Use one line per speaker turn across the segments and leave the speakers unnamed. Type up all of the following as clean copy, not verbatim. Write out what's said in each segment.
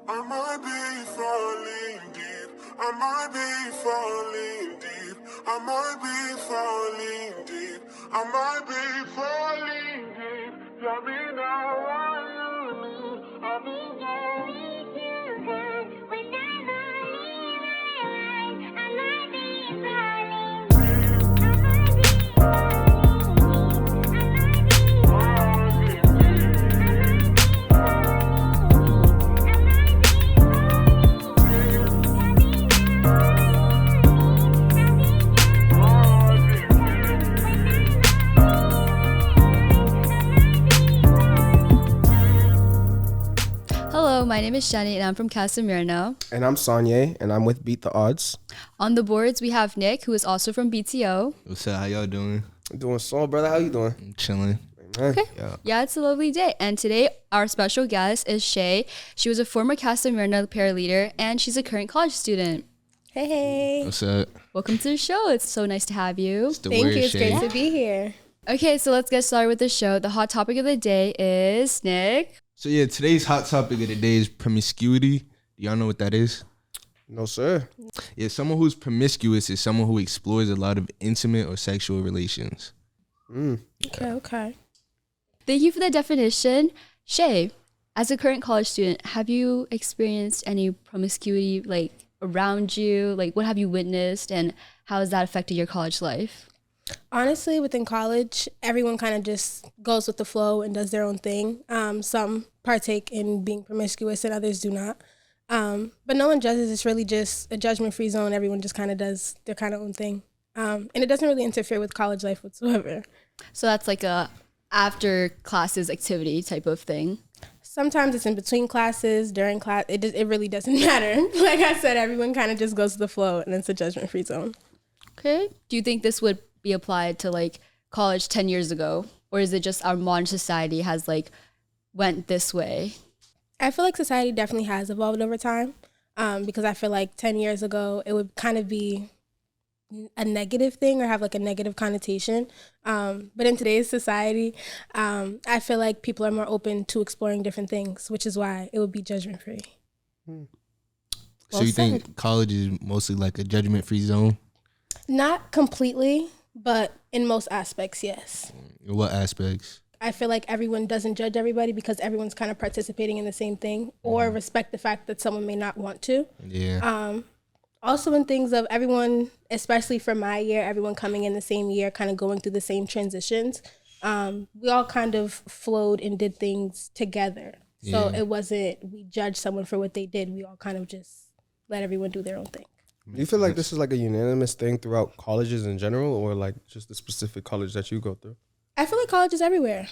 I might be falling deep. I might be falling deep. I might be falling deep. I might be falling deep. Tell me now what you need. I'll be there if you can. Whenever leave my life, I might be falling deep. I might be falling deep. I might be falling deep.
Hello, my name is Shani and I'm from Casimiro.
And I'm Sonye, and I'm with Beat the Odds.
On the boards, we have Nick, who is also from BTO.
What's up? How y'all doing?
I'm doing so, brother. How you doing?
I'm chilling.
Okay. Yeah, it's a lovely day. And today, our special guest is LaShae. She was a former Casimiro pair leader, and she's a current college student.
Hey.
What's up?
Welcome to the show. It's so nice to have you.
Thank you. It's great to be here.
Okay, so let's get started with the show. The hot topic of the day is, Nick.
So yeah, today's hot topic of the day is promiscuity. Do y'all know what that is?
No, sir.
Yeah, someone who's promiscuous is someone who explores a lot of intimate or sexual relations.
Okay.
Thank you for the definition. LaShae, as a current college student, have you experienced any promiscuity around you? What have you witnessed, and how has that affected your college life?
Honestly, within college, everyone kind of just goes with the flow and does their own thing. Some partake in being promiscuous and others do not. But no one judges. It's really just a judgment-free zone. Everyone just kind of does their kind of own thing. And it doesn't really interfere with college life whatsoever.
So that's like a after classes activity type of thing.
Sometimes it's in between classes, during class. It really doesn't matter. Like I said, everyone kind of just goes with the flow, and it's a judgment-free zone.
Okay. Do you think this would be applied to college 10 years ago, or is it just our modern society has went this way?
I feel like society definitely has evolved over time, because I feel like 10 years ago it would kind of be a negative thing or have a negative connotation, but in today's society, I feel like people are more open to exploring different things, which is why it would be judgment free.
So you think college is mostly like a judgment free zone?
Not completely, but in most aspects, yes.
In what aspects?
I feel like everyone doesn't judge everybody because everyone's kind of participating in the same thing, or respect the fact that someone may not want to.
Yeah.
Also in things of everyone, especially for my year, everyone coming in the same year, kind of going through the same transitions. We all kind of flowed and did things together. So it wasn't, we judged someone for what they did. We all kind of just let everyone do their own thing.
Do you feel like this is a unanimous thing throughout colleges in general, or just the specific college that you go through?
I feel like college is everywhere.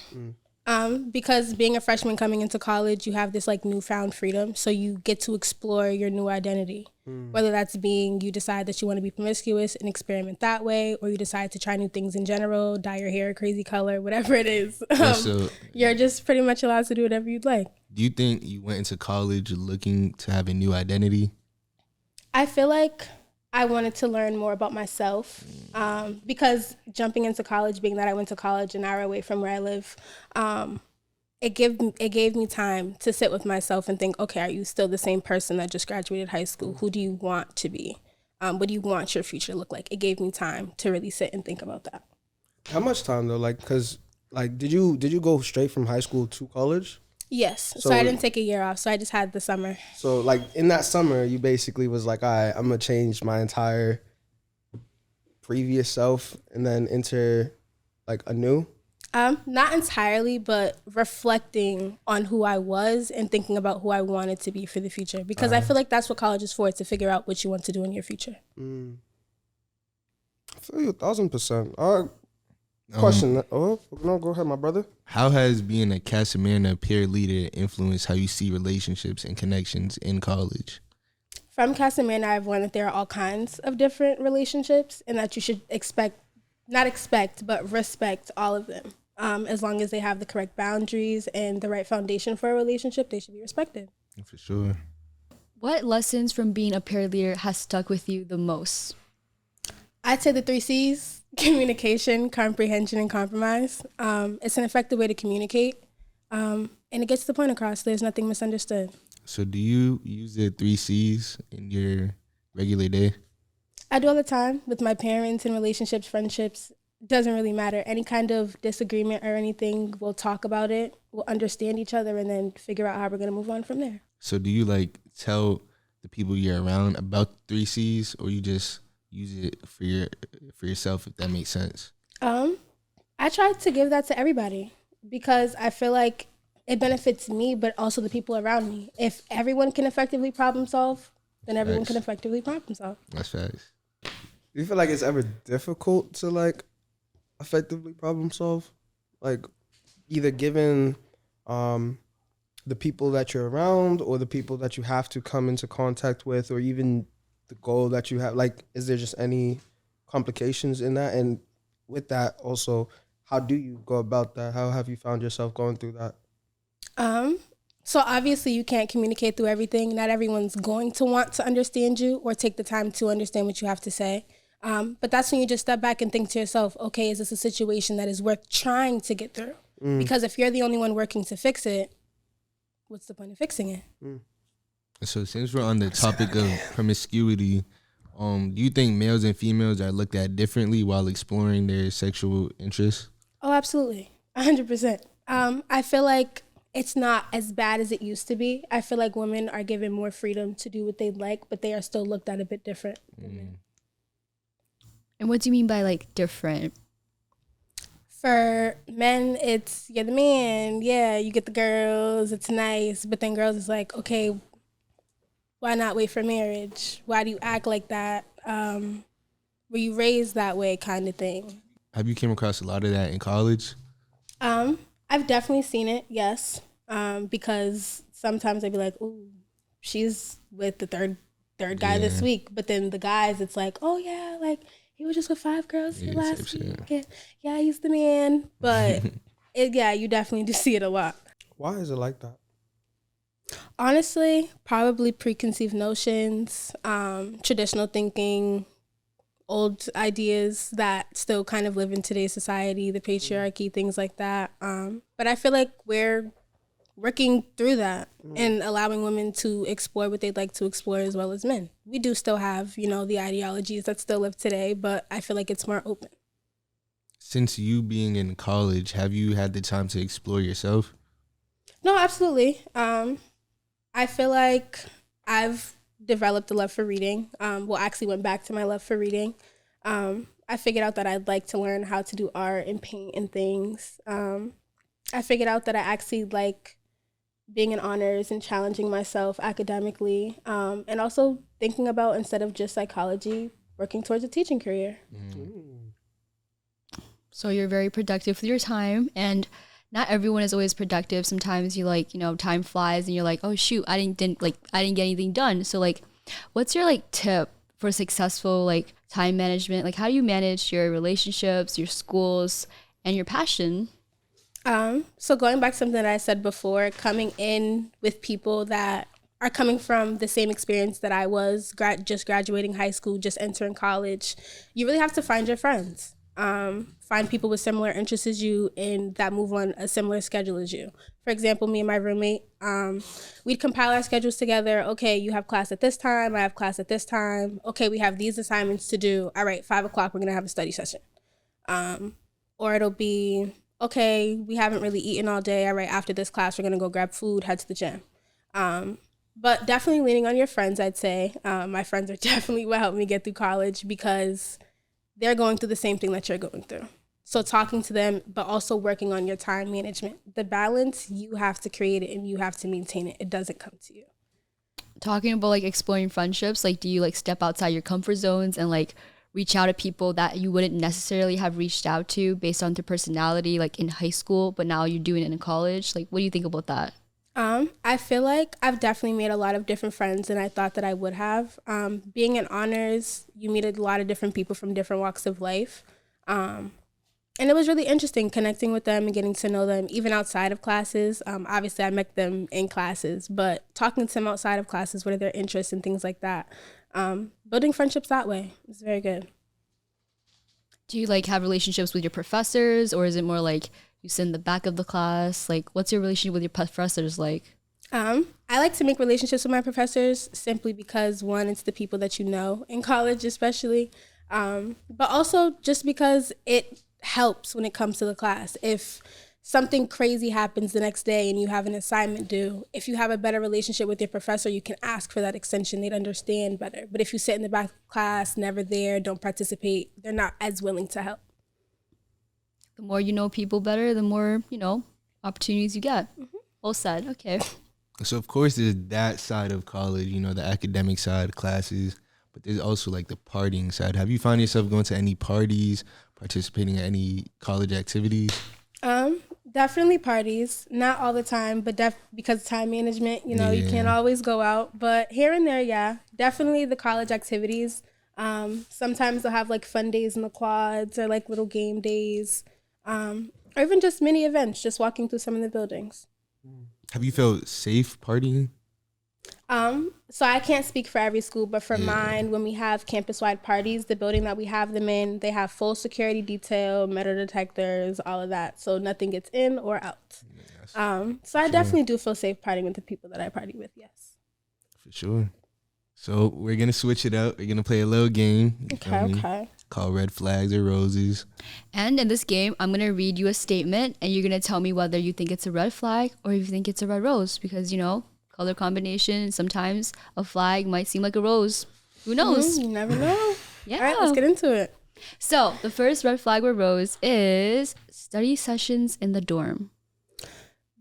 Because being a freshman coming into college, you have this newfound freedom. So you get to explore your new identity. Whether that's you decide that you want to be promiscuous and experiment that way, or you decide to try new things in general, dye your hair a crazy color, whatever it is. You're just pretty much allowed to do whatever you'd like.
Do you think you went into college looking to have a new identity?
I feel like I wanted to learn more about myself, because jumping into college, being that I went to college an hour away from where I live, it gave me time to sit with myself and think, okay, are you still the same person that just graduated high school? Who do you want to be? What do you want your future to look like? It gave me time to really sit and think about that.
How much time though? Because did you go straight from high school to college?
Yes. So I didn't take a year off. So I just had the summer. So
in that summer, you basically was all right, I'm going to change my entire previous self and then enter a new?
Not entirely, but reflecting on who I was and thinking about who I wanted to be for the future. Because I feel like that's what college is for, to figure out what you want to do in your future.
I feel you 1,000%. All right. Question. No, go ahead, my brother.
How has being a Casimiro peer leader influenced how you see relationships and connections in college?
From Casimiro, I've learned that there are all kinds of different relationships, and that you should respect all of them. As long as they have the correct boundaries and the right foundation for a relationship, they should be respected.
For sure.
What lessons from being a peer leader has stuck with you the most?
I'd say the 3 C's: communication, comprehension, and compromise. It's an effective way to communicate, and it gets the point across. There's nothing misunderstood.
So do you use the 3Cs in your regular day?
I do all the time with my parents and relationships, friendships. Doesn't really matter. Any kind of disagreement or anything, we'll talk about it. We'll understand each other and then figure out how we're going to move on from there.
So do you like tell the people you're around about 3Cs, or you just use it for yourself, if that makes sense?
I try to give that to everybody because I feel like it benefits me, but also the people around me. If everyone can effectively problem solve, then everyone
Facts.
can effectively problem solve.
That's facts.
Do you feel like it's ever difficult to like effectively problem solve? Like either given the people that you're around or the people that you have to come into contact with, or even the goal that you have? Like, is there just any complications in that? And with that also, how do you go about that? How have you found yourself going through that?
So obviously you can't communicate through everything. Not everyone's going to want to understand you or take the time to understand what you have to say. But that's when you just step back and think to yourself, okay, is this a situation that is worth trying to get through? Because if you're the only one working to fix it, what's the point of fixing it?
So since we're on the topic of promiscuity, do you think males and females are looked at differently while exploring their sexual interests?
Oh, absolutely. 100%. I feel like it's not as bad as it used to be. I feel like women are given more freedom to do what they like, but they are still looked at a bit different than men.
And what do you mean by like different?
For men, it's you're the man. Yeah, you get the girls. It's nice. But then girls is like, okay, why not wait for marriage? Why do you act like that? Were you raised that way kind of thing?
Have you came across a lot of that in college?
I've definitely seen it, yes. Because sometimes I'd be like, ooh, she's with the third guy this week. But then the guys, it's like, oh yeah, like he was just with 5 girls last week. Yeah, he's the man. But you definitely do see it a lot.
Why is it like that?
Honestly, probably preconceived notions, traditional thinking, old ideas that still kind of live in today's society, the patriarchy, things like that. But I feel like we're working through that and allowing women to explore what they'd like to explore as well as men. We do still have, the ideologies that still live today, but I feel like it's more open.
Since you being in college, have you had the time to explore yourself?
No, absolutely. I feel like I've developed a love for reading. Actually went back to my love for reading. I figured out that I'd like to learn how to do art and paint and things. I figured out that I actually like being in honors and challenging myself academically, and also thinking about, instead of just psychology, working towards a teaching career.
So you're very productive with your time, and not everyone is always productive. Sometimes you time flies and you're like, oh shoot, I didn't get anything done. So like, what's your tip for successful time management? Like, how do you manage your relationships, your schools, and your passion?
So going back to something that I said before, coming in with people that are coming from the same experience that I was, just graduating high school, just entering college, you really have to find your friends. Find people with similar interests as you and that move on a similar schedule as you. For example, me and my roommate, we'd compile our schedules together. Okay, you have class at this time, I have class at this time. Okay, we have these assignments to do. All right, 5 o'clock, we're gonna have a study session. Or it'll be, okay, we haven't really eaten all day. All right, after this class, we're gonna go grab food, head to the gym. But definitely leaning on your friends, I'd say. My friends are definitely what helped me get through college because they're going through the same thing that you're going through. So talking to them, but also working on your time management. The balance, you have to create it and you have to maintain it. It doesn't come to you.
Talking about exploring friendships, do you step outside your comfort zones and reach out to people that you wouldn't necessarily have reached out to based on their personality, in high school, but now you're doing it in college? What do you think about that?
I feel like I've definitely made a lot of different friends than I thought that I would have. Being in honors, you meet a lot of different people from different walks of life. And it was really interesting connecting with them and getting to know them even outside of classes. Obviously, I met them in classes, but talking to them outside of classes, what are their interests and things like that. Building friendships that way is very good.
Do you have relationships with your professors, or is it more you sit in the back of the class? What's your relationship with your professors like?
I like to make relationships with my professors simply because, one, it's the people that you know in college, especially, but also just because it helps when it comes to the class. If something crazy happens the next day and you have an assignment due, if you have a better relationship with your professor, you can ask for that extension. They'd understand better. But if you sit in the back of class, never there, don't participate, they're not as willing to help.
The more you know people better, the more, opportunities you get.
Mm-hmm.
Well said. Okay.
So of course there's that side of college, the academic side, classes, but there's also like the partying side. Have you found yourself going to any parties, participating in any college activities?
Definitely parties. Not all the time, but because of time management, you can't always go out. But here and there, yeah. Definitely the college activities. Sometimes they'll have like fun days in the quads or like little game days. Or even just mini events, just walking through some of the buildings.
Have you felt safe partying?
So I can't speak for every school, but for mine, when we have campus-wide parties, the building that we have them in, they have full security detail, metal detectors, all of that. So nothing gets in or out. So I definitely do feel safe partying with the people that I party with, yes.
For sure. So we're going to switch it up. We're going to play a little game.
Okay.
Called Red Flags or Roses.
And in this game, I'm going to read you a statement and you're going to tell me whether you think it's a red flag or if you think it's a red rose. Because, color combination, sometimes a flag might seem like a rose. Who knows?
You never know.
Yeah.
All right, let's get into it.
So the first red flag or rose is study sessions in the dorm.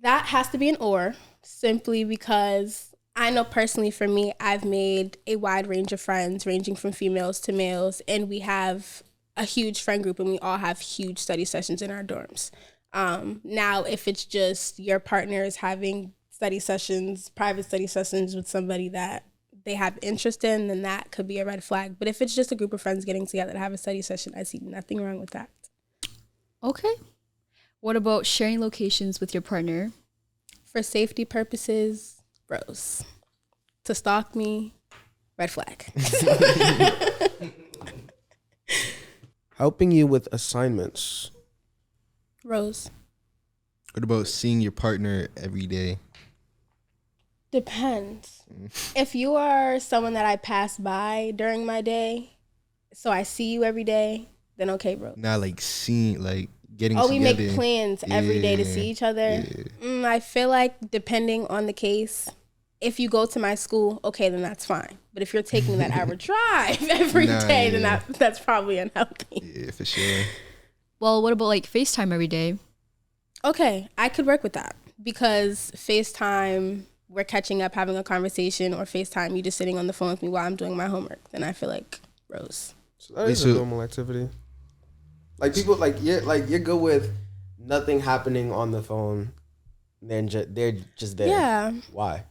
That has to be an or, simply because I know personally for me, I've made a wide range of friends ranging from females to males, and we have a huge friend group and we all have huge study sessions in our dorms. Now, if it's just your partner is having study sessions, private study sessions with somebody that they have interest in, then that could be a red flag. But if it's just a group of friends getting together to have a study session, I see nothing wrong with that.
Okay. What about sharing locations with your partner?
For safety purposes, rose. To stalk me, red flag.
Helping you with assignments.
Rose.
What about seeing your partner every day?
Depends. If you are someone that I pass by during my day, so I see you every day, then okay, bro.
Not like seeing, like getting
we
together.
make plans every day to see each other.
Yeah.
I feel like depending on the case, if you go to my school, okay, then that's fine. But if you're taking that hour drive every day, then that's probably unhealthy.
Yeah, for sure.
Well, what about like FaceTime every day?
Okay, I could work with that because FaceTime, we're catching up, having a conversation, or FaceTime, you just sitting on the phone with me while I'm doing my homework. Then I feel like rose.
So that is a normal activity. Like people, you're good with nothing happening on the phone. Then they're just there.
Yeah.
Why?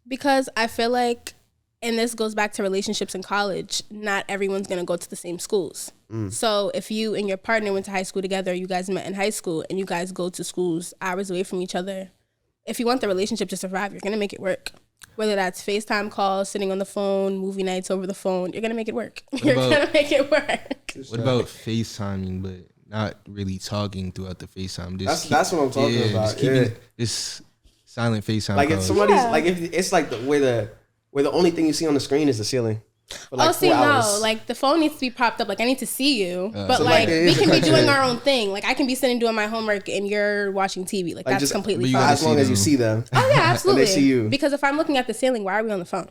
Because I feel like, and this goes back to relationships in college, not everyone's going to go to the same schools. So if you and your partner went to high school together, you guys met in high school, and you guys go to schools hours away from each other, if you want the relationship to survive, you're going to make it work. Whether that's FaceTime calls, sitting on the phone, movie nights over the phone, you're going to make it work. You're going to make it work.
What about FaceTiming, but not really talking throughout the FaceTime?
That's what I'm talking about.
Just keeping this silent FaceTime
Like
calls.
if somebody's like, if it's like where the only thing you see on the screen is the ceiling. For like 4 hours.
No, like the phone needs to be propped up. Like I need to see you, but
So,
like
like,
we can be doing our own thing. Like I can be sitting doing my homework and you're watching TV. Like that's
just-
completely
but you
fine.
As long as you see them.
Oh yeah, absolutely.
And they see you.
Because if I'm looking at the ceiling, why are we on the phone?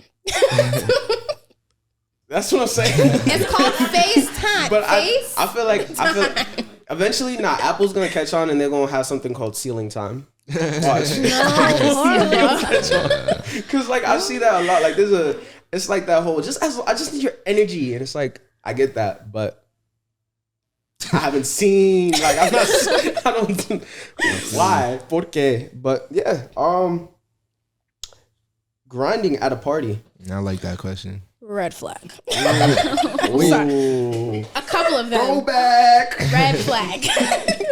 That's what I'm saying.
It's called FaceTime.
But I feel like eventually, Apple's gonna catch on and they're gonna have something called ceiling time. Watch. Because like I see that a lot. Like it's like that whole I just need your energy, and it's like I get that, but I haven't seen like I'm not. I don't. Why? ¿Por qué? But yeah, grinding at a party.
I like that question.
Red flag.
Ooh.
A couple of them.
Throwback.
Red flag.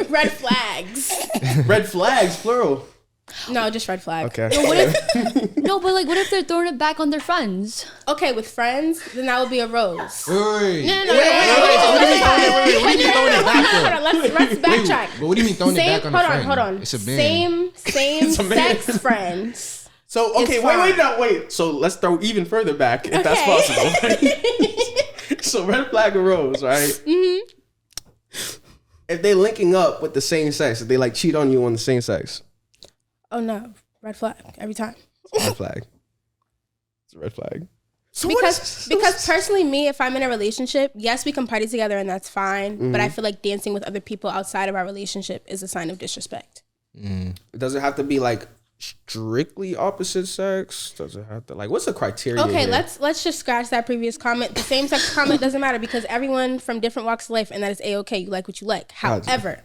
Red flags.
Red flags, plural.
No, just red flag.
Okay.
No, what if they're throwing it back on their friends?
Okay, with friends, then that would be a rose.
Wait.
No.
What do you mean throwing it back
Hold on, let's backtrack.
But what do you mean throwing it back on a friend?
Hold on.
It's a band.
Same sex friends.
So okay,
It's fine.
wait. So let's throw even further back if that's
Okay.
possible. So red flag arose, right? If they linking up with the same sex, if they like cheat on you on the same sex,
Oh no, red flag every time.
it's a red flag. It's a red flag. So
Because personally, me, if I'm in a relationship, yes, we can party together and that's fine. But I feel like dancing with other people outside of our relationship is a sign of disrespect.
does it have to be like strictly opposite sex? Does it have to like what's the criteria?
Okay,
here?
let's just scratch that previous comment. The same sex comment doesn't matter because everyone from different walks of life, and that is a-okay. You like what you like. However,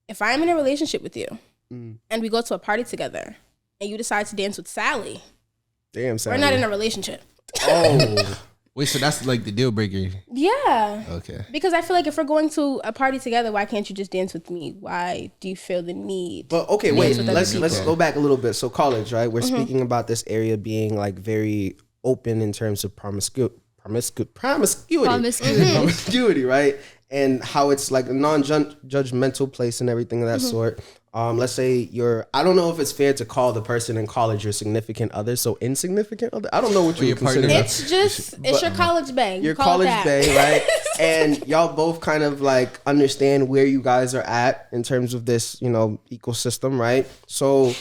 if I'm in a relationship with you and we go to a party together and you decide to dance with Sally,
Damn, Sally.
we're not in a relationship.
Oh,
Wait, so that's like the deal breaker.
Yeah.
Okay.
Because I feel like if we're going to a party together, why can't you just dance with me? Why do you feel the need?
but okay,
to
wait.
dance with other
Let's
people?
go back a little bit. So college, right? We're speaking about this area being like very open in terms of promiscuity, promiscuity, right? And how it's like a non-judgmental place and everything of that sort. Let's say I don't know if it's fair to call the person in college your significant other, so insignificant other. I don't know what you
your
consider.
partner.
It's your college bae.
Your
Call it
college
that.
bay, right? And y'all both kind of like understand where you guys are at in terms of this, ecosystem, right? So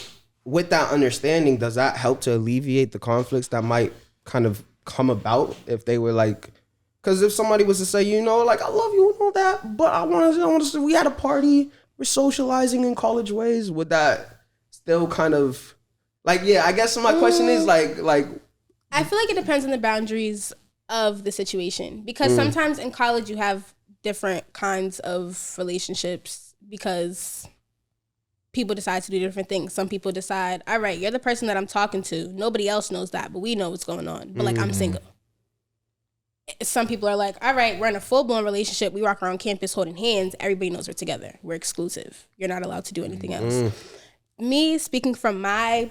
with that understanding, does that help to alleviate the conflicts that might kind of come about if they were like, because if somebody was to say, like, I love you and all that, but I want to, we had a party, we're socializing in college ways, would that still kind of like, I guess my question is like,
I feel like it depends on the boundaries of the situation because sometimes in college you have different kinds of relationships because people decide to do different things. Some people decide, all right, you're the person that I'm talking to. Nobody else knows that, but we know what's going on. But like, I'm single. Some people are like, all right, we're in a full-blown relationship. We walk around campus holding hands. Everybody knows we're together. We're exclusive. You're not allowed to do anything else. Me, speaking from my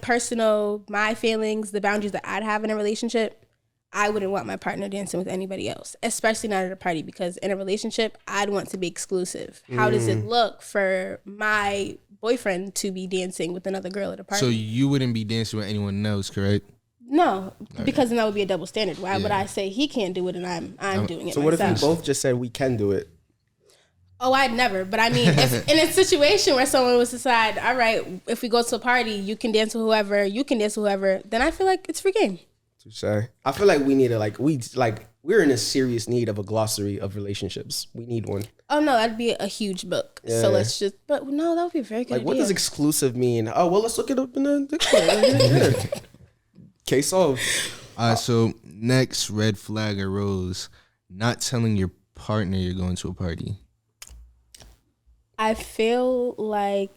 feelings, the boundaries that I'd have in a relationship, I wouldn't want my partner dancing with anybody else, especially not at a party, because in a relationship, I'd want to be exclusive. How does it look for my boyfriend to be dancing with another girl at a party?
So you wouldn't be dancing with anyone else, correct?
No, because then that would be a double standard. Why would I say he can't do it and I'm doing it
so
myself?
what if we both just said we can do it?
Oh, I'd never. But I mean, if in a situation where someone was to decide, all right, if we go to a party, you can dance with whoever, you can dance with whoever, then I feel like it's free game.
I feel like we need to we're in a serious need of a glossary of relationships. We need one.
Oh no, that'd be a huge book.
Yeah.
So let's just, but no, that would be a very good
Like,
idea.
what does exclusive mean? Oh, well, let's look it up in the dictionary. Yeah. Case solved.
So next red flag arose, not telling your partner you're going to a party.
I feel like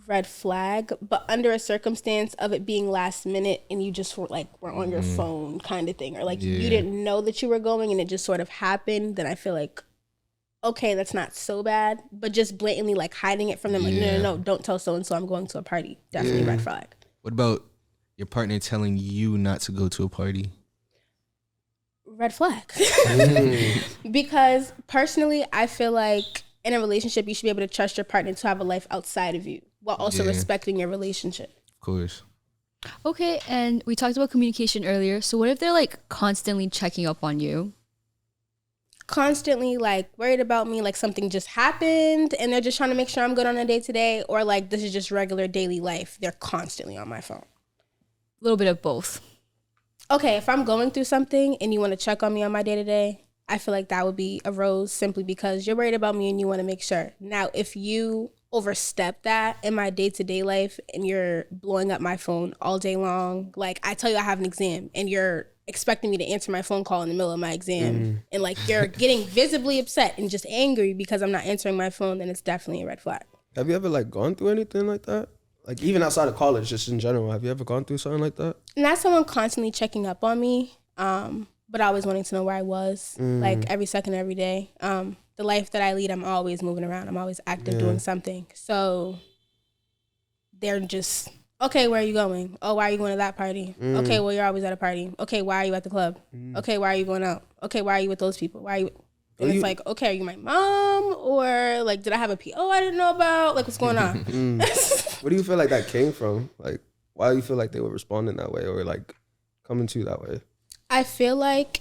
red flag, but under a circumstance of it being last minute and you just were on your phone kind of thing, or like you didn't know that you were going and it just sort of happened, then I feel like, okay, that's not so bad. But just blatantly like hiding it from them, like, no, don't tell so-and-so I'm going to a party. Definitely red flag.
What about your partner telling you not to go to a party?
Red flag. Because personally, I feel like in a relationship, you should be able to trust your partner to have a life outside of you while also respecting your relationship.
Of course.
Okay, and we talked about communication earlier. So what if they're like constantly checking up on you?
Constantly like worried about me, like something just happened and they're just trying to make sure I'm good on a day-to-day, or like this is just regular daily life. They're constantly on my phone.
A little bit of both.
Okay, if I'm going through something and you want to check on me on my day-to-day, I feel like that would be a rose simply because you're worried about me and you want to make sure. Now, if you overstep that in my day-to-day life and you're blowing up my phone all day long, like I tell you I have an exam and you're expecting me to answer my phone call in the middle of my exam and like you're getting visibly upset and just angry because I'm not answering my phone, then it's definitely a red flag.
Have you ever like gone through anything like that? Like even outside of college, just in general, have you ever gone through something like that?
Not someone constantly checking up on me, but always wanting to know where I was, like every second, every day. The life that I lead, I'm always moving around. I'm always active doing something. So they're just, okay, where are you going? Oh, why are you going to that party? Okay, well, you're always at a party. Okay, why are you at the club? Okay, why are you going out? Okay, why are you with those people? Why are you... And it's like, okay, are you my mom? Or like, did I have a PO I didn't know about? Like, what's going on?
Where do you feel like that came from? Like, Why do you feel like they were responding that way or like coming to you that way?
I feel like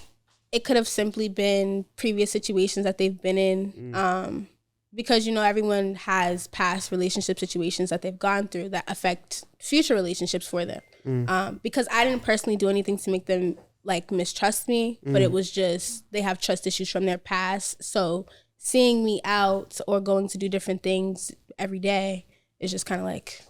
it could have simply been previous situations that they've been in. Because, you know, everyone has past relationship situations that they've gone through that affect future relationships for them. Because I didn't personally do anything to make them like mistrust me, but it was just they have trust issues from their past. So seeing me out or going to do different things every day is just kind of like,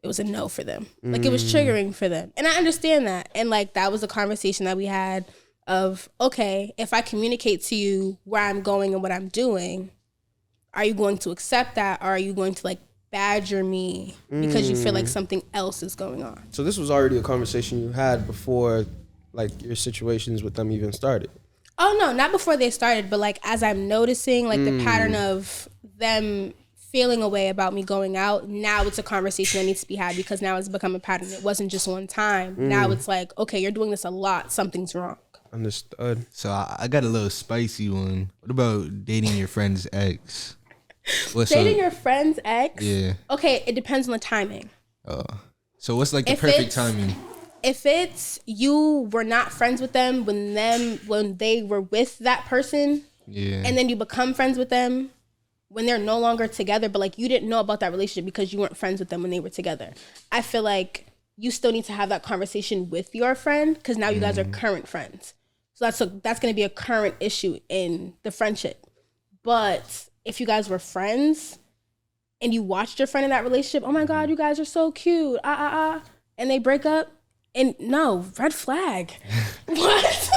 it was a no for them. Like it was triggering for them. And I understand that. And like that was a conversation that we had of, okay, if I communicate to you where I'm going and what I'm doing, are you going to accept that, or are you going to like badger me because you feel like something else is going on?
So this was already a conversation you had before like your situations with them even started?
Oh no, not before they started, but like as I'm noticing like the pattern of them feeling a way about me going out, now it's a conversation that needs to be had because now it's become a pattern. It wasn't just one time. Now it's like, okay, you're doing this a lot. Something's wrong.
Understood.
So I got a little spicy one. What about dating your friend's ex?
Dating your friend's ex?
Yeah.
Okay, it depends on the timing.
So what's like the
If
perfect
it's-
timing?
If it's you were not friends with them when they were with that person,
Yeah.
and then you become friends with them when they're no longer together, but like you didn't know about that relationship because you weren't friends with them when they were together, I feel like you still need to have that conversation with your friend because now you guys are current friends. So that's going to be a current issue in the friendship. But if you guys were friends and you watched your friend in that relationship, oh my God, you guys are so cute, and they break up, and no, red flag. What?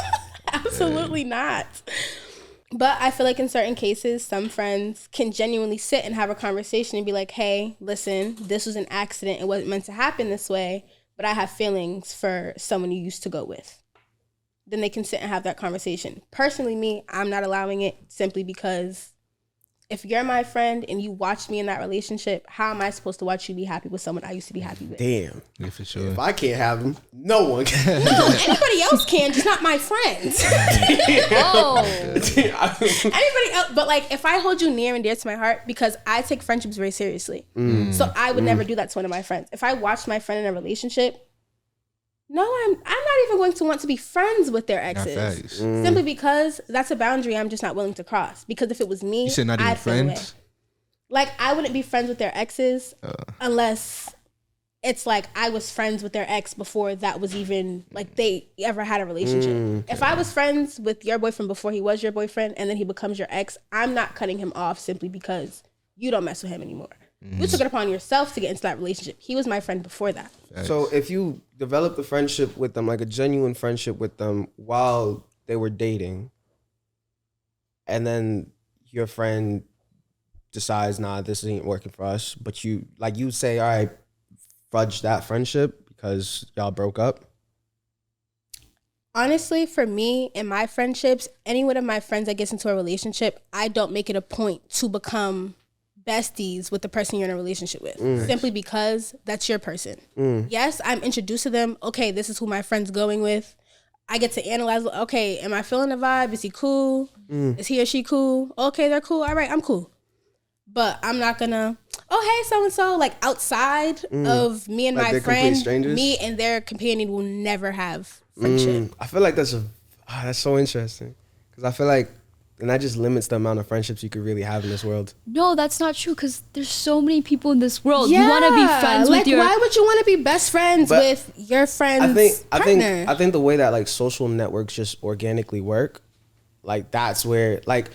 Absolutely not. But I feel like in certain cases, some friends can genuinely sit and have a conversation and be like, hey, listen, this was an accident. It wasn't meant to happen this way, but I have feelings for someone you used to go with. Then they can sit and have that conversation. Personally, me, I'm not allowing it simply because if you're my friend and you watched me in that relationship, how am I supposed to watch you be happy with someone I used to be happy with?
Damn.
Yeah, for sure.
If I can't have them, no one can.
No, anybody else can, just not my friends.
Oh,
Anybody else, but like if I hold you near and dear to my heart, because I take friendships very seriously. So I would never do that to one of my friends. If I watched my friend in a relationship, no, I'm not even going to want to be friends with their exes. Simply because that's a boundary I'm just not willing to cross. Because if it was me,
You said not even
I'd feel away.
friends?
Like I wouldn't be friends with their exes unless it's like I was friends with their ex before that was even like they ever had a relationship. If I was friends with your boyfriend before he was your boyfriend and then he becomes your ex, I'm not cutting him off simply because you don't mess with him anymore. You took it upon yourself to get into that relationship. He was my friend before that.
So if you developed a friendship with them, like a genuine friendship with them while they were dating, and then your friend decides, nah, this ain't working for us, but you say, all right, fudge that friendship because y'all broke up.
Honestly, for me, in my friendships, any one of my friends that gets into a relationship, I don't make it a point to become besties with the person you're in a relationship with, simply because that's your person. Yes, I'm introduced to them. Okay, this is who my friend's going with. I get to analyze, okay, am I feeling the vibe? Is he cool? Is he or she cool? Okay, they're cool. All right, I'm cool. But I'm not gonna, oh, hey, so-and-so, like outside of me and
Like
my
they're complete
friend,
strangers?
me and their companion will never have friendship.
I feel like that's so interesting because I feel like, and that just limits the amount of friendships you could really have in this world.
no, that's not true because there's so many people in this world. You want to be friends
like,
with your...
why would you want to be best friends
But
with your friend's partner?
I think the way that like social networks just organically work, like that's where like,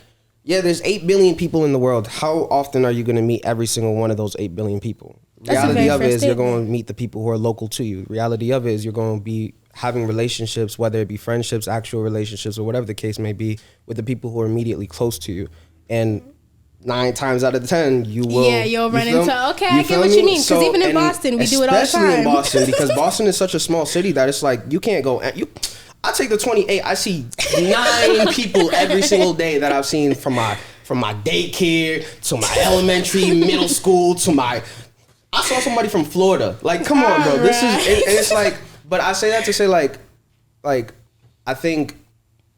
yeah, there's 8 billion people in the world. How often are you going to meet every single one of those 8 billion people?
That's a
Reality
very
of
fair
it is you're
statement.
going to meet the people who are local to you. Reality of it is you're going to be having relationships, whether it be friendships, actual relationships, or whatever the case may be, with the people who are immediately close to you. And 9 times out of 10, you will.
Yeah, you'll run
feel-
into, okay, I get
feel
what
me?
you mean. Because even in
and
Boston, we do it all the
especially in
time.
Boston, because Boston is such a small city that it's like you can't go. I take the 28. I see 9 people every single day that I've seen from my daycare to my elementary, middle school to my. I saw somebody from Florida. Like, come on, bro. This is and it's like. But I say that to say like I think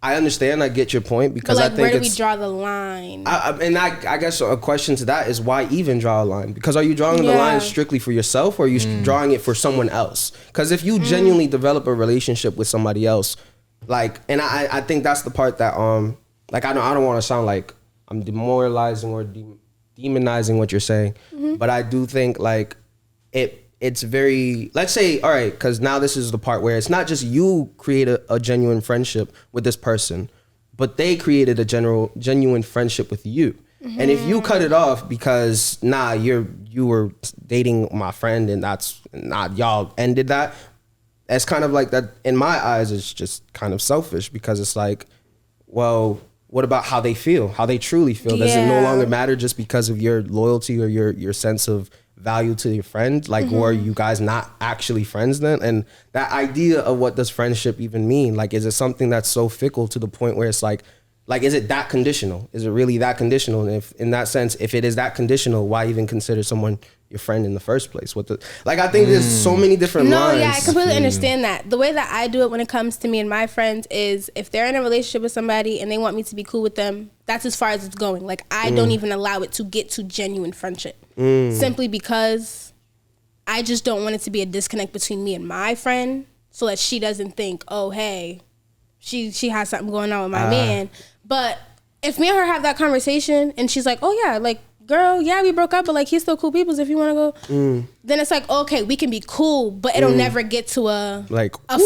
I understand. I get your point because
But like,
I think
where do we draw the line?
I guess a question to that is why even draw a line? Because are you drawing the line strictly for yourself, or are you drawing it for someone else? Because if you genuinely develop a relationship with somebody else, like, and I think that's the part that like I don't want to sound like I'm demoralizing or demonizing what you're saying, but I do think like it's very, let's say, all right, because now this is the part where it's not just you create a genuine friendship with this person, but they created a genuine friendship with you. And if you cut it off because you were dating my friend and that's not, y'all ended that, it's kind of like that in my eyes. It's just kind of selfish because it's like, well, what about how they feel, how they truly feel? Does it no longer matter just because of your loyalty or your sense of value to your friend? Like, or are you guys not actually friends then? And that idea of what does friendship even mean? Like, is it something that's so fickle to the point where it's like, is it that conditional? Is it really that conditional? And if in that sense, if it is that conditional, why even consider someone your friend in the first place? I think there's so many different lines.
Yeah, I completely understand that. The way that I do it when it comes to me and my friends is if they're in a relationship with somebody and they want me to be cool with them, that's as far as it's going. Like, I don't even allow it to get to genuine friendship. Simply because I just don't want it to be a disconnect between me and my friend, so that she doesn't think, oh, hey, she has something going on with my man. But if me and her have that conversation and she's like, oh yeah, like, girl, yeah, we broke up, but like, he's still cool peoples if you want to go. Then it's like, okay, we can be cool, but it'll never get to a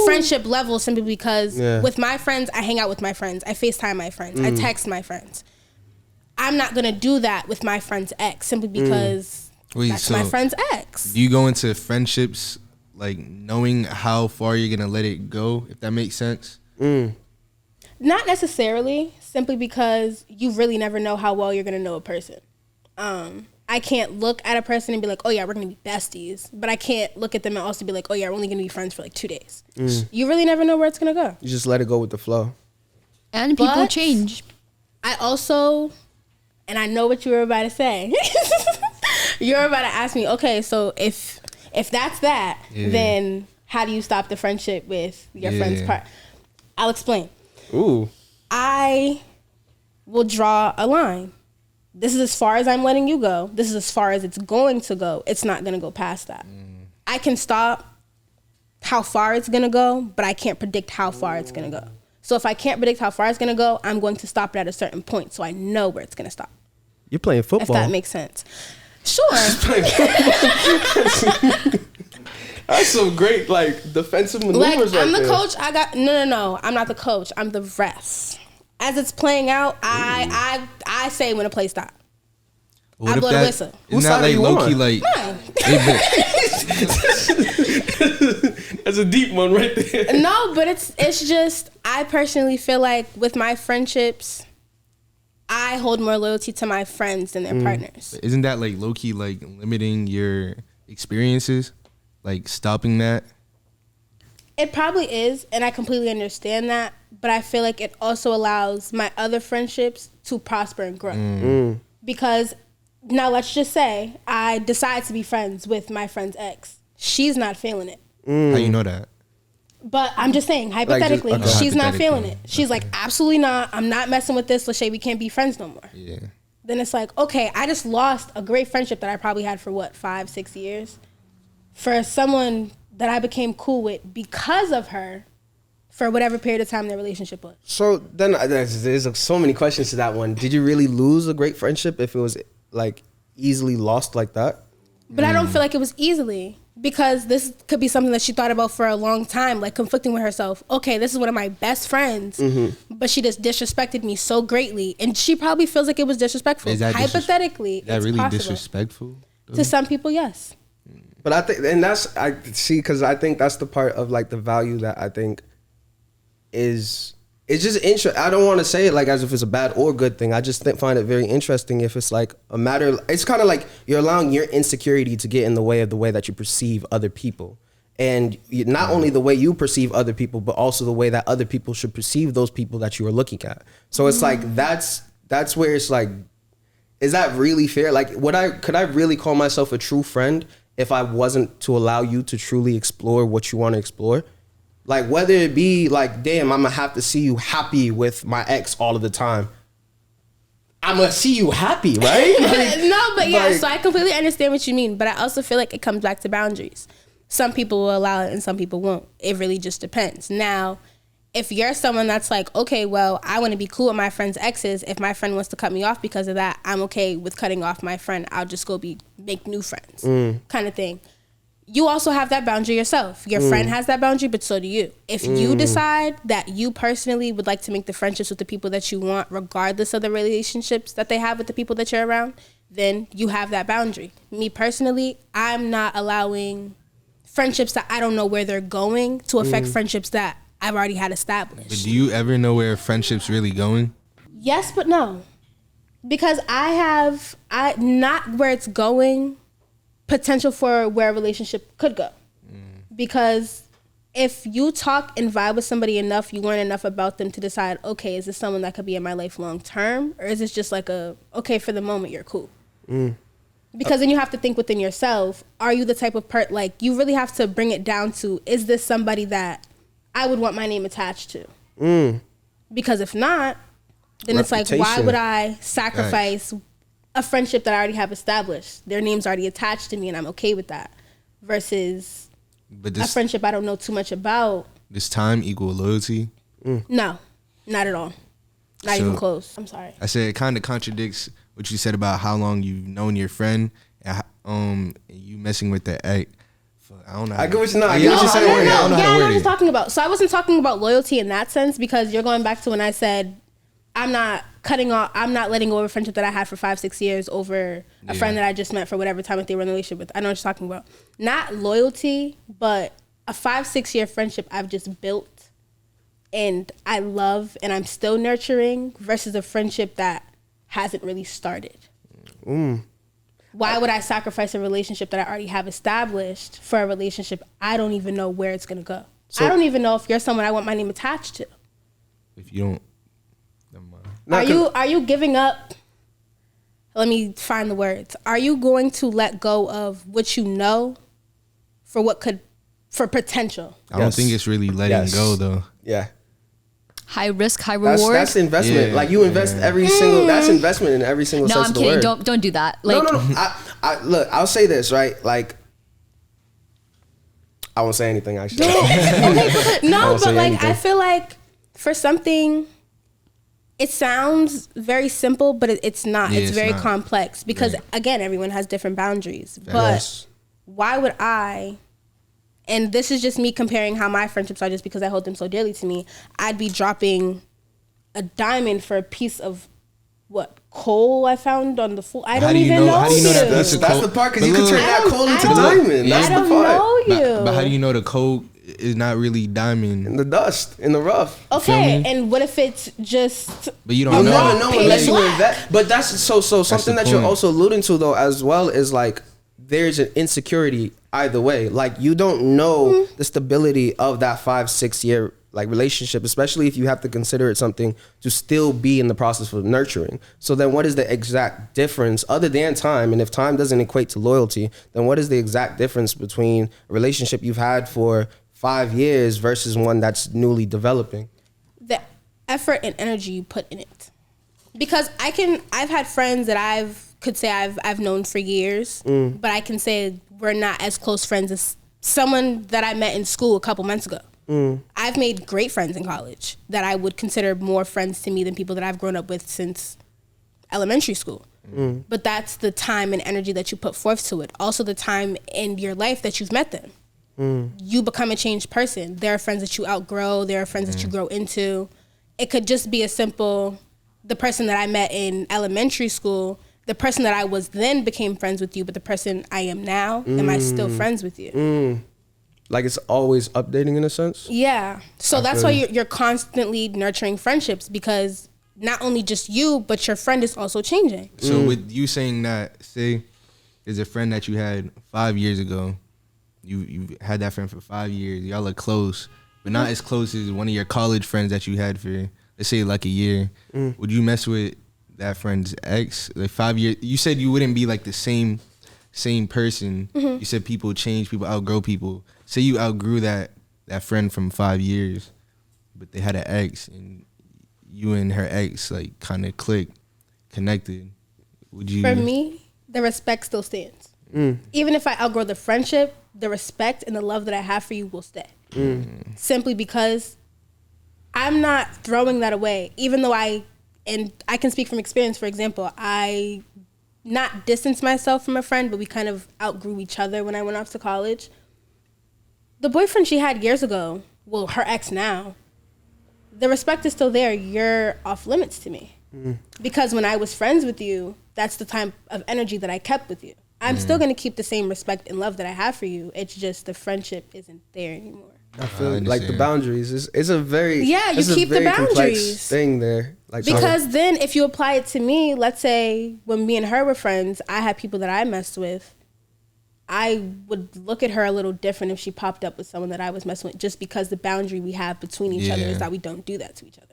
friendship level, simply because with my friends, I hang out with my friends. I FaceTime my friends. I text my friends. I'm not going to do that with my friend's ex simply because that's my friend's ex.
Do you go into friendships like knowing how far you're going to let it go, if that makes sense?
Not necessarily, simply because you really never know how well you're going to know a person. I can't look at a person and be like, oh yeah, we're going to be besties. But I can't look at them and also be like, oh yeah, we're only going to be friends for like 2 days. You really never know where it's going to go.
You just let it go with the flow.
And people change.
I also, and I know what you were about to say. You were about to ask me, okay, so if that's that, then how do you stop the friendship with your friend's part? I'll explain.
Ooh.
I will draw a line. This is as far as I'm letting you go. This is as far as it's going to go. It's not going to go past that. I can stop how far it's going to go, but I can't predict how far it's going to go. So if I can't predict how far it's going to go, I'm going to stop it at a certain point so I know where it's going to stop.
You're playing football.
If that makes sense. Sure.
That's some great, like, defensive maneuvers.
Like, I'm the coach. No. I'm not the coach. I'm the ref. As it's playing out, I say when to play stop.
What
I blow the whistle.
Isn't that like low key like?
That's a deep one right there.
No, but it's just, I personally feel like with my friendships, I hold more loyalty to my friends than their partners.
Isn't that like low key like limiting your experiences, like stopping that?
It probably is, and I completely understand that. But I feel like it also allows my other friendships to prosper and grow. Because now let's just say I decide to be friends with my friend's ex. She's not feeling it.
How you know that?
But I'm just saying, hypothetically,
Like
she's not feeling it. She's like, absolutely not. I'm not messing with this. LaShae, we can't be friends no more.
Yeah.
Then it's like, okay, I just lost a great friendship that I probably had for 5-6 years for someone that I became cool with because of her for whatever period of time their relationship was.
So then there's so many questions to that one. Did you really lose a great friendship if it was like easily lost like that?
But I don't feel like it was easily, because this could be something that she thought about for a long time, like conflicting with herself. Okay, this is one of my best friends, but she just disrespected me so greatly. And she probably feels like it was disrespectful.
Is
Hypothetically,
that
it's
really
possible.
disrespectful?
To some people, yes.
But I think, and that's, I see, because I think that's the part of like the value that I think is, it's just interesting. I don't want to say it like as if it's a bad or good thing. I just find it very interesting if it's like a matter, it's kind of like you're allowing your insecurity to get in the way of the way that you perceive other people. And not only the way you perceive other people, but also the way that other people should perceive those people that you are looking at. So it's like, that's where it's like, is that really fair? Like, could I really call myself a true friend if I wasn't to allow you to truly explore what you want to explore? Like, whether it be like, damn, I'm gonna have to see you happy with my ex all of the time. I'm gonna see you happy, right? Like,
No, but yeah,
like-
so I completely understand what you mean, but I also feel like it comes back to boundaries. Some people will allow it and some people won't. It really just depends. Now, if you're someone that's like, okay, well, I want to be cool with my friend's exes. If my friend wants to cut me off because of that, I'm okay with cutting off my friend. I'll just go make new friends, kind of thing. You also have that boundary yourself. Your friend has that boundary, but so do you. If you decide that you personally would like to make the friendships with the people that you want, regardless of the relationships that they have with the people that you're around, then you have that boundary. Me personally, I'm not allowing friendships that I don't know where they're going to affect friendships that I've already had established.
But do you ever know where a friendship's really going?
Yes, but no. Because I not where it's going, potential for where a relationship could go. Because if you talk and vibe with somebody enough, you learn enough about them to decide, okay, is this someone that could be in my life long term? Or is this just like okay, for the moment, you're cool? Because then you have to think within yourself, are you the type of like, you really have to bring it down to, is this somebody that I would want my name attached to? Because if not, then it's like, why would I sacrifice a friendship that I already have established? Their name's already attached to me and I'm okay with that. Versus a friendship I don't know too much about.
Does time equal loyalty?
No, not at all. Not even close. I'm sorry.
I said it kind of contradicts what you said about how long you've known your friend and you messing with the ex. I don't know.
I get what you're not.
I don't know how to
I know
word
what you're
it.
talking about. So I wasn't talking about loyalty in that sense, because you're going back to when I said I'm not letting go of a friendship that I had for 5-6 years over a friend that I just met for whatever time that they were in a relationship with. I know what you're talking about. Not loyalty, but a 5-6 year friendship I've just built and I love and I'm still nurturing, versus a friendship that hasn't really started. Why would I sacrifice a relationship that I already have established for a relationship I don't even know where it's gonna go?
So,
I don't even know if you're someone I want my name attached to.
If you don't, never mind.
Are you giving up? Let me find the words. Are you going to let go of what you know for potential?
I don't think it's really letting go though.
Yeah.
High risk, high reward.
That's investment.
Yeah,
like you invest every single. That's investment in every single
No,
sense
I'm
of the
kidding.
word.
Don't do that. Like,
No. I look. I'll say this right. Like, I won't say anything actually.
No,
say
but like
anything.
I feel like for something, it sounds very simple, but it's not.
Yeah,
it's
it's
very
not.
complex because again, everyone has different boundaries. But
Yes.
why would I? And this is just me comparing how my friendships are, just because I hold them so dearly to me. I'd be dropping a diamond for a piece of coal I found on the floor. I don't even know.
How do you know that
you.
piece of
That's
coal?
the part, because
But
you can
look,
turn that coal into
I don't-
diamond. That's
I don't
the part.
know you.
But how do you know the coal is not really diamond?
In the dust, in the rough.
Okay, and what if it's just?
But you
You'll
don't know.
never know
Paint
unless
it
you
black.
invest. But that's something
the
that you're
point.
also alluding to though, as well, is like there's an insecurity either way. Like you don't know the stability of that 5-6 year like relationship, especially if you have to consider it something to still be in the process of nurturing. So then what is the exact difference other than time? And if time doesn't equate to loyalty, then what is the exact difference between a relationship you've had for 5 years versus one that's newly developing?
The effort and energy you put in it. Because I've had friends that I've known for years, but I can say we're not as close friends as someone that I met in school a couple months ago. I've made great friends in college that I would consider more friends to me than people that I've grown up with since elementary school. But that's the time and energy that you put forth to it. Also the time in your life that you've met them. You become a changed person. There are friends that you outgrow. There are friends that you grow into. It could just be a simple, the person that I met in elementary school, the person that I was then became friends with you, but the person I am now, am I still friends with you?
Like it's always updating in a sense.
Yeah. So that's why you're constantly nurturing friendships, because not only just you, but your friend is also changing.
So with you saying that, say there's a friend that you had 5 years ago. You had that friend for 5 years. Y'all are close, but not as close as one of your college friends that you had for, let's say, like a year. Would you mess with that friend's ex? Like 5 years. You said you wouldn't be like the same person. You said people change, people outgrow people. Say you outgrew that that friend from 5 years, but they had an ex, and you and her ex like kind of connected. Would you?
For me, the respect still stands. Even if I outgrow the friendship, the respect and the love that I have for you will stay. Simply because I'm not throwing that away. Even though I can speak from experience. For example, I not distanced myself from a friend, but we kind of outgrew each other when I went off to college. The boyfriend she had years ago, well, her ex now, the respect is still there. You're off limits to me. Because when I was friends with you, that's the type of energy that I kept with you. I'm still going to keep the same respect and love that I have for you. It's just the friendship isn't there anymore.
I feel like the boundaries is a very
you keep the boundaries
complex thing there. Like
because then if you apply it to me, let's say when me and her were friends, I had people that I messed with. I would look at her a little different if she popped up with someone that I was messing with, just because the boundary we have between each other is that we don't do that to each other.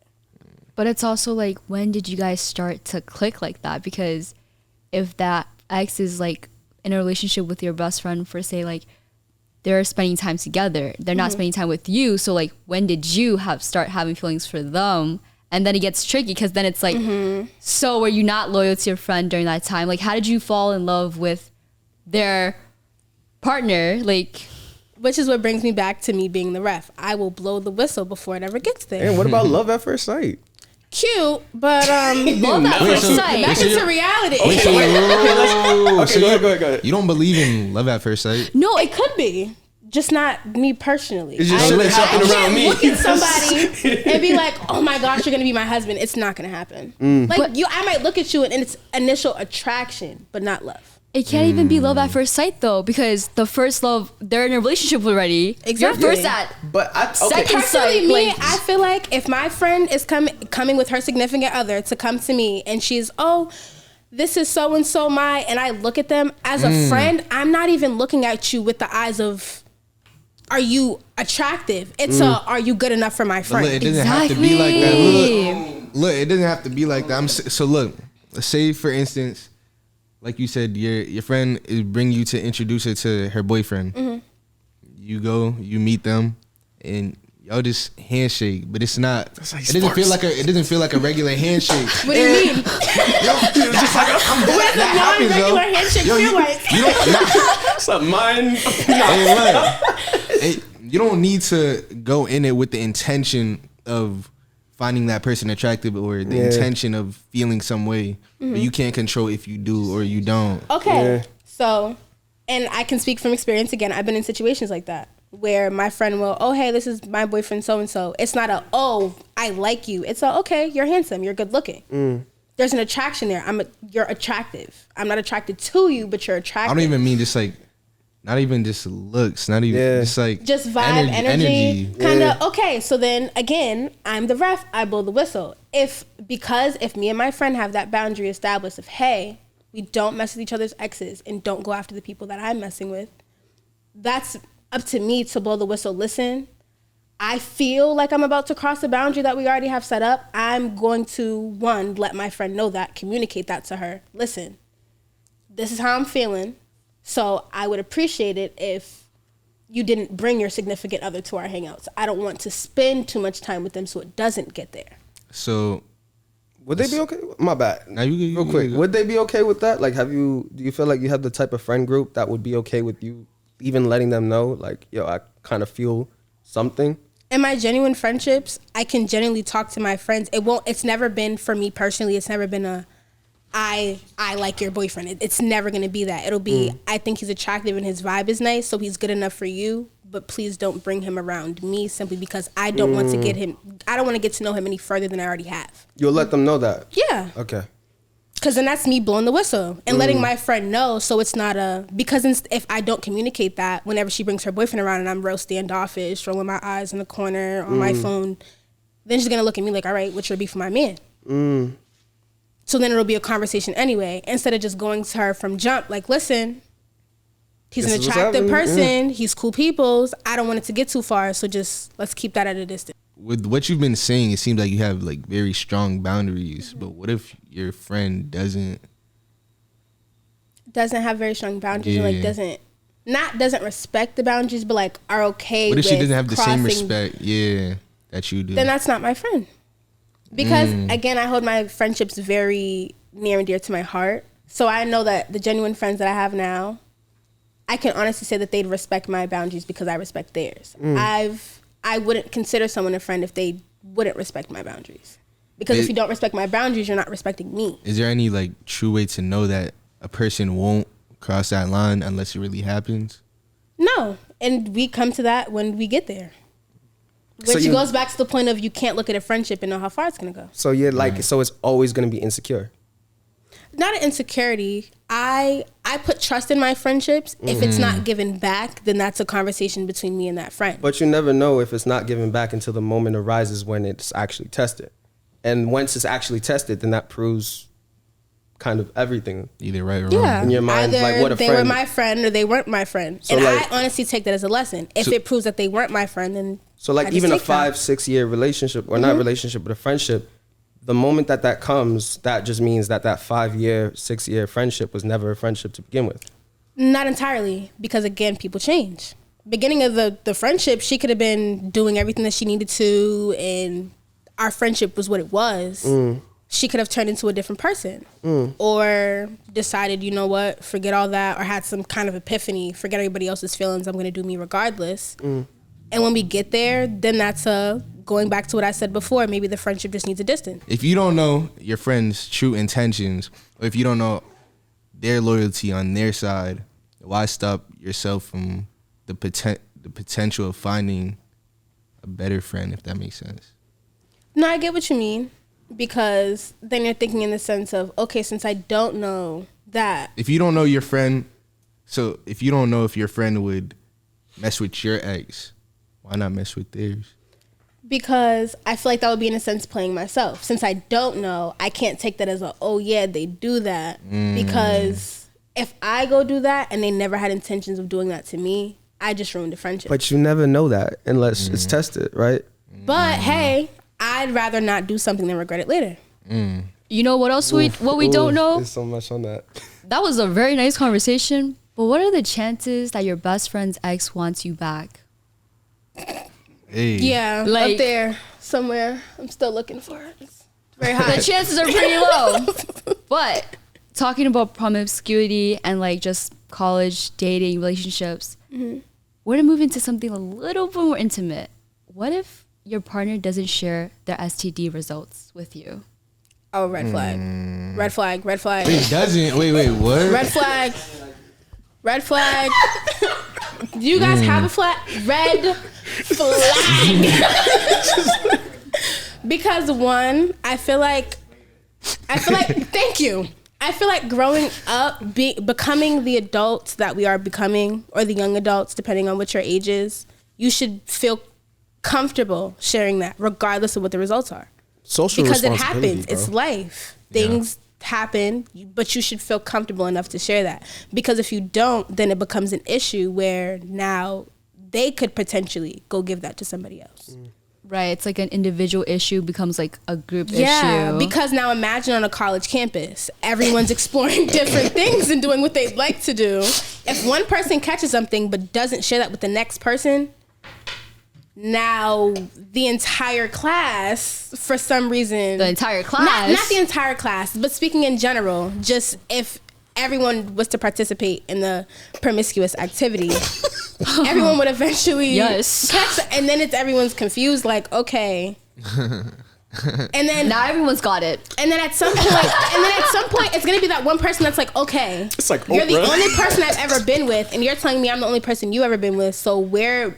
But it's also like, when did you guys start to click like that? Because if that ex is like in a relationship with your best friend for, say, like they're spending time together, they're not spending time with you. So like, when did you start having feelings for them? And then it gets tricky because then it's like, so were you not loyal to your friend during that time? Like, how did you fall in love with their partner? Like,
which is what brings me back to me being the ref. I will blow the whistle before it ever gets there.
And what about love at first sight?
Cute, but
love at first sight.
back into reality.
Go ahead.
You don't believe in love at first sight?
No, it could be. Just not me personally.
It's just shouldn't happen around me.
Look at somebody and be like, "Oh my gosh, you're gonna be my husband." It's not gonna happen. I might look at you and it's initial attraction, but not love.
It can't even be love at first sight though, because the first love, they're in a relationship already.
Exactly.
You're first at second sight.
Me, I feel like if my friend is coming with her significant other to come to me and she's, oh, this is so and so and I look at them as a friend, I'm not even looking at you with the eyes of, are you attractive? It's are you good enough for my friend?
Look, it doesn't have to be like that. Look, it doesn't have to be like that. So look, say for instance, like you said, your friend is bring you to introduce her to her boyfriend. You go, you meet them, and y'all just handshake, but it's not. It doesn't feel like a regular handshake.
What do you mean?
It's just like
What does a non-regular handshake feel like?
You don't.
It's not mine.
You don't need to go in it with the intention of finding that person attractive or the intention of feeling some way. But you can't control if you do or you don't.
Okay, so, and I can speak from experience again. I've been in situations like that where my friend will, oh, hey, this is my boyfriend so-and-so. It's not a, oh, I like you. It's a, okay, you're handsome, you're good looking. There's an attraction there. You're attractive. I'm not attracted to you, but you're attractive.
I don't even mean just like, not even just looks, not even just like
just vibe, energy. Kind of okay. So then again, I'm the ref. I blow the whistle. If me and my friend have that boundary established of, hey, we don't mess with each other's exes and don't go after the people that I'm messing with, that's up to me to blow the whistle. Listen, I feel like I'm about to cross a boundary that we already have set up. I'm going to let my friend know that, communicate that to her. Listen, this is how I'm feeling. So I would appreciate it if you didn't bring your significant other to our hangouts. I don't want to spend too much time with them so it doesn't get there.
So
would they be okay? My bad.
Now you
real quick. Would they be okay with that? Like, do you feel like you have the type of friend group that would be okay with you even letting them know, like, yo, I kind of feel something?
In my genuine friendships, I can genuinely talk to my friends. It's never been for me personally. It's never been I like your boyfriend. It's never going to be that. It'll be, I think he's attractive and his vibe is nice, so he's good enough for you, but please don't bring him around me simply because I don't want to I don't want to get to know him any further than I already have.
You'll let them know that?
Yeah.
Okay.
Because then that's me blowing the whistle and letting my friend know, so it's not because if I don't communicate that, whenever she brings her boyfriend around and I'm real standoffish, rolling my eyes in the corner on my phone, then she's going to look at me like, all right, what's your beef for my man? So then it'll be a conversation anyway, instead of just going to her from jump, like, listen, he's an attractive person, he's cool peoples, I don't want it to get too far, so just let's keep that at a distance.
With what you've been saying, it seems like you have like very strong boundaries, but what if your friend doesn't
have very strong boundaries, or like doesn't not doesn't respect the boundaries, but like are okay
What if
with
she doesn't have the same
crossing,
respect? Yeah, that you do.
then that's not my friend. Because again, I hold my friendships very near and dear to my heart. So I know that the genuine friends that I have now, I can honestly say that they'd respect my boundaries because I respect theirs. I wouldn't consider someone a friend if they wouldn't respect my boundaries. Because if you don't respect my boundaries, you're not respecting me.
Is there any like true way to know that a person won't cross that line unless it really happens?
No. And we come to that when we get there. Which
So
goes back to the point of you can't look at a friendship and know how far it's going to go.
So you're like, so it's always going to be insecure.
Not an insecurity. I put trust in my friendships. If it's not given back, then that's a conversation between me and that friend.
But you never know if it's not given back until the moment arises when it's actually tested. And once it's actually tested, then that proves kind of everything.
Either right or
Yeah.
wrong.
In your mind,
Either
like what a
they
friend.
were my friend or they weren't my friend.
So
and
like-
I honestly take that as a lesson. If it proves that they weren't my friend, then
So
I
like
just
even a
take that.
5-6 year relationship, or not relationship, but a friendship, the moment that comes, that just means that 5-year, 6-year friendship was never a friendship to begin with.
Not entirely, because again, people change. Beginning of the friendship, she could have been doing everything that she needed to, and our friendship was what it was. She could have turned into a different person, or decided, you know what, forget all that, or had some kind of epiphany, forget everybody else's feelings, I'm going to do me regardless. And when we get there, then that's going back to what I said before, maybe the friendship just needs a distance.
If you don't know your friend's true intentions, or if you don't know their loyalty on their side, why stop yourself from the potential of finding a better friend, if that makes sense?
No, I get what you mean, because then you're thinking in the sense of, okay, since I don't know that.
If you don't know your friend, so if you don't know if your friend would mess with your ex, why not mess with theirs?
Because I feel like that would be in a sense playing myself. Since I don't know, I can't take that as oh yeah, they do that. Because if I go do that and they never had intentions of doing that to me, I just ruined the friendship.
But you never know that unless it's tested, right?
But hey, I'd rather not do something than regret it later.
You know what else we don't know?
There's so much on that.
That was a very nice conversation. But what are the chances that your best friend's ex wants you back?
Hey.
Yeah,
Like-
up there somewhere. I'm still looking for it. It's very high.
The chances are pretty low. But talking about promiscuity and like just college dating relationships, we're gonna move into something a little bit more intimate. What if your partner doesn't share their STD results with you?
Oh, red flag. Red flag. Red flag.
It doesn't. Wait, what?
Red flag. Red flag. Do you guys have a flag? Red flag. Because one, I feel like thank you. I feel like growing up, becoming the adults that we are becoming, or the young adults, depending on what your age is, you should feel comfortable sharing that, regardless of what the results are.
Social
Because it
responsibility,
happens.
bro.
It's life. Things happen, but you should feel comfortable enough to share that. Because if you don't, then it becomes an issue where now they could potentially go give that to somebody else.
Right, it's like an individual issue becomes like a group
Yeah,
issue.
because now imagine on a college campus, everyone's exploring different things and doing what they'd like to do. If one person catches something but doesn't share that with the next person, now the entire class, for some reason,
The entire class?
not the entire class, but speaking in general, just if everyone was to participate in the promiscuous activity, everyone would eventually
Yes.
catch, and then everyone's confused, like, okay. And then
Now everyone's got it.
and then at some point it's gonna be that one person that's like, okay,
It's like
you're the
Oprah.
only person I've ever been with, and you're telling me I'm the only person you ever been with, so where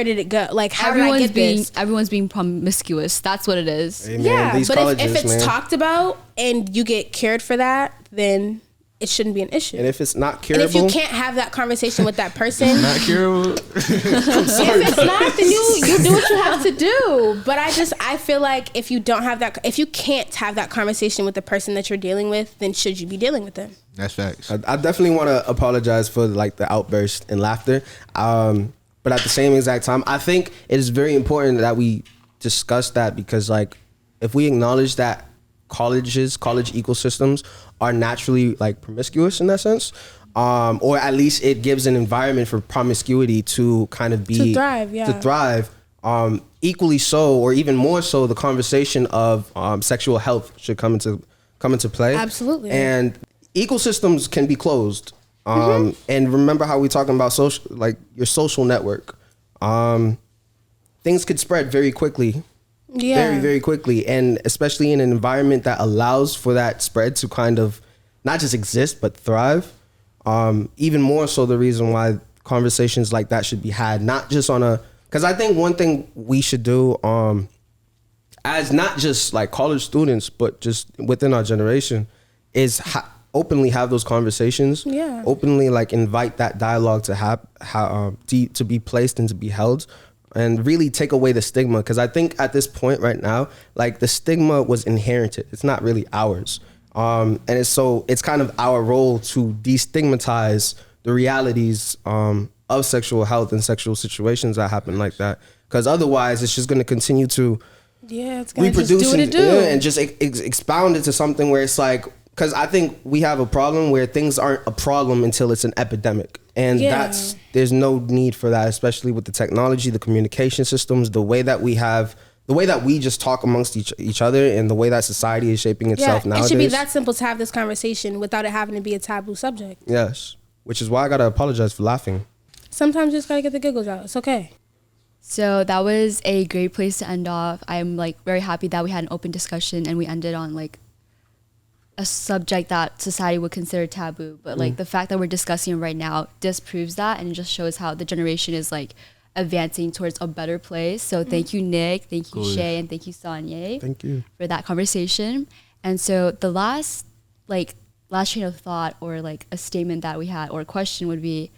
did it go? Like, how did I get this?
Everyone's being promiscuous. That's what it is.
Hey, man,
Yeah,
these
but
colleges,
if it's
man.
talked about and you get cared for that, then it shouldn't be an issue.
And if it's not
And
curable,
if you can't have that conversation with that person,
Not curable.
if it's not, then you do what you have to do. But I feel like if you can't have that conversation with the person that you're dealing with, then should you be dealing with them?
That's facts.
I definitely want to apologize for like the outburst and laughter. But at the same exact time, I think it is very important that we discuss that, because like if we acknowledge that college ecosystems are naturally like promiscuous in that sense. Or at least it gives an environment for promiscuity to kind of be
to thrive.
Equally so, or even more so, the conversation of sexual health should come into play.
Absolutely.
And ecosystems can be closed. And remember how we talking about your social network. Things could spread very quickly.
Yeah.
Very, very quickly. And especially in an environment that allows for that spread to kind of not just exist, but thrive. Even more so the reason why conversations like that should be had, not just because I think one thing we should do as not just like college students, but just within our generation is openly have those conversations.
Yeah.
Openly like invite that dialogue to be placed and to be held, and really take away the stigma. Because I think at this point right now, like the stigma was inherited. It's not really ours. And it's kind of our role to destigmatize the realities of sexual health and sexual situations that happen like that. Because otherwise, it's just going to continue to
it's gonna
reproduce
just do what it do.
and just expound into something where it's like, because I think we have a problem where things aren't a problem until it's an epidemic. And there's no need for that, especially with the technology, the communication systems, the way that we just talk amongst each other, and the way that society is shaping itself nowadays.
It should be that simple to have this conversation without it having to be a taboo subject.
Yes, which is why I gotta apologize for laughing.
Sometimes you just gotta get the giggles out. It's okay.
So that was a great place to end off. I'm like very happy that we had an open discussion and we ended on like a subject that society would consider taboo. But like the fact that we're discussing it right now disproves that, and it just shows how the generation is like advancing towards a better place. So thank you, Nick, thank you, Shay, and thank you, Sanye.
Thank you
for that conversation. And so the last train of thought, or like a statement that we had, or a question would be,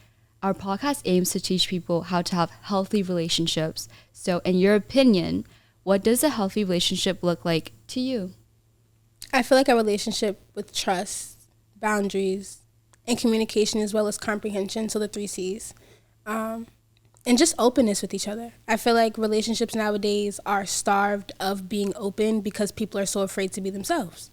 our podcast aims to teach people how to have healthy relationships. So in your opinion, what does a healthy relationship look like to you?
I feel like a relationship with trust, boundaries, and communication, as well as comprehension, so the 3 C's, and just openness with each other. I feel like relationships nowadays are starved of being open because people are so afraid to be themselves.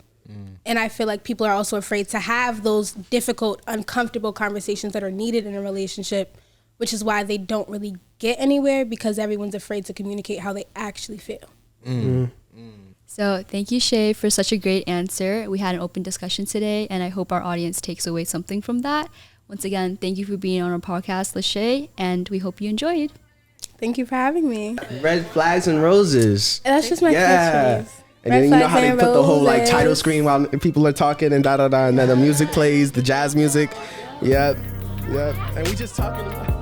And I feel like people are also afraid to have those difficult, uncomfortable conversations that are needed in a relationship, which is why they don't really get anywhere, because everyone's afraid to communicate how they actually feel.
So thank you, Shay, for such a great answer. We had an open discussion today, and I hope our audience takes away something from that. Once again, thank you for being on our podcast, LaShae, and we hope you enjoyed.
Thank you for having me.
Red flags and roses.
That's just my catchphrase.
And then you know how they put the whole like title screen while people are talking and and then the music plays, the jazz music. Yep. And we just talking about